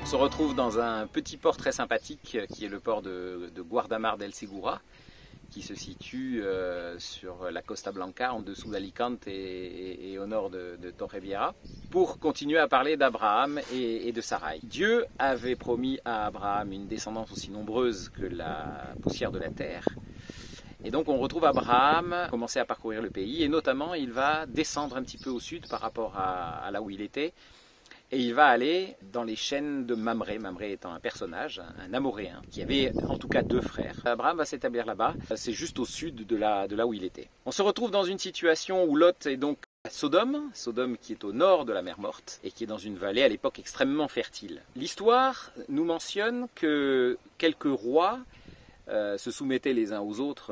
se retrouve dans un petit port très sympathique qui est le port de Guardamar del Segura, qui se situe sur la Costa Blanca, en dessous d'Alicante et au nord de Torrevieja, pour continuer à parler d'Abraham et de Sarai. Dieu avait promis à Abraham une descendance aussi nombreuse que la poussière de la terre. Et donc on retrouve Abraham commencer à parcourir le pays, et notamment il va descendre un petit peu au sud par rapport à là où il était, et il va aller dans les chaînes de Mamré, Mamré étant un personnage, un Amoréen, qui avait en tout cas 2 frères. Abraham va s'établir là-bas, c'est juste au sud de là où il était. On se retrouve dans une situation où Lot est donc à Sodome, Sodome qui est au nord de la mer Morte, et qui est dans une vallée à l'époque extrêmement fertile. L'histoire nous mentionne que quelques rois se soumettaient les uns aux autres,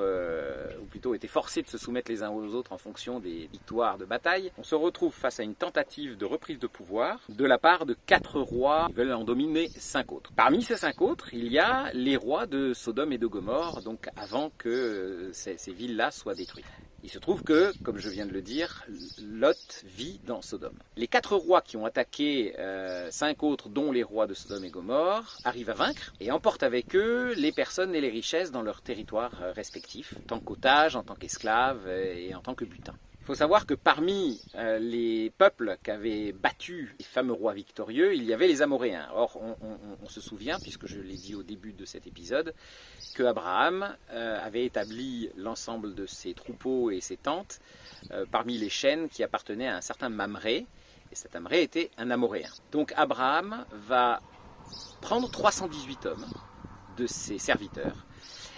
ou plutôt étaient forcés de se soumettre les uns aux autres en fonction des victoires de bataille. On se retrouve face à une tentative de reprise de pouvoir de la part de 4 rois qui veulent en dominer 5 autres. Parmi ces 5 autres, il y a les rois de Sodome et de Gomorrhe, donc avant que ces villes-là soient détruites. Il se trouve que, comme je viens de le dire, Lot vit dans Sodome. Les 4 rois qui ont attaqué 5 autres, dont les rois de Sodome et Gomorrhe, arrivent à vaincre et emportent avec eux les personnes et les richesses dans leurs territoires respectifs, en tant qu'otages, en tant qu'esclaves et en tant que butin. Il faut savoir que parmi les peuples qu'avaient battus les fameux rois victorieux, il y avait les Amoréens. Or, on se souvient, puisque je l'ai dit au début de cet épisode, que Abraham avait établi l'ensemble de ses troupeaux et ses tentes parmi les chaînes qui appartenaient à un certain Mamré, et cet Mamré était un Amoréen. Donc Abraham va prendre 318 hommes de ses serviteurs,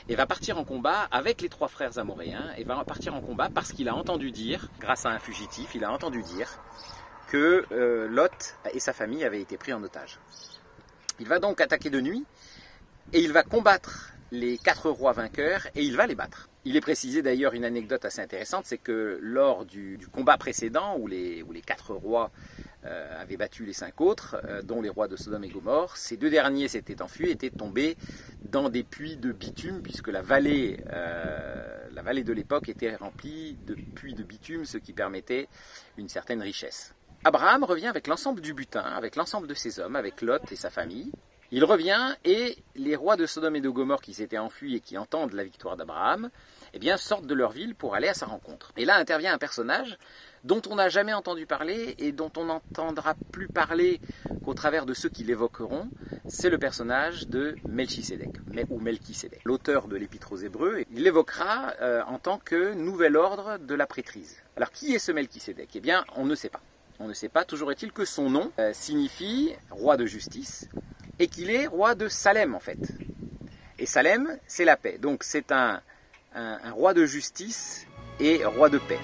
et va partir en combat avec les 3 frères amoréens, et va partir en combat parce qu'il a entendu dire, grâce à un fugitif, il a entendu dire que Lot et sa famille avaient été pris en otage. Il va donc attaquer de nuit, et il va combattre les 4 rois vainqueurs, et il va les battre. Il est précisé d'ailleurs une anecdote assez intéressante, c'est que lors du combat précédent, où les 4 rois avaient battu les 5 autres, dont les rois de Sodome et Gomorrhe, ces 2 derniers s'étaient enfuis, étaient tombés dans des puits de bitume, puisque la vallée de l'époque était remplie de puits de bitume, ce qui permettait une certaine richesse. Abraham revient avec l'ensemble du butin, avec l'ensemble de ses hommes, avec Lot et sa famille. Il revient, et les rois de Sodome et de Gomorrhe qui s'étaient enfuis et qui entendent la victoire d'Abraham, eh bien, sortent de leur ville pour aller à sa rencontre. Et là intervient un personnage dont on n'a jamais entendu parler et dont on n'entendra plus parler qu'au travers de ceux qui l'évoqueront. C'est le personnage de Melchisédek, ou Melchisédek. L'auteur de l'Épître aux Hébreux, il l'évoquera en tant que nouvel ordre de la prêtrise. Alors, qui est ce Melchisédek? Eh bien, on ne sait pas. On ne sait pas, toujours est-il que son nom signifie roi de justice, et qu'il est roi de Salem en fait. Et Salem, c'est la paix. Donc c'est un roi de justice et roi de paix.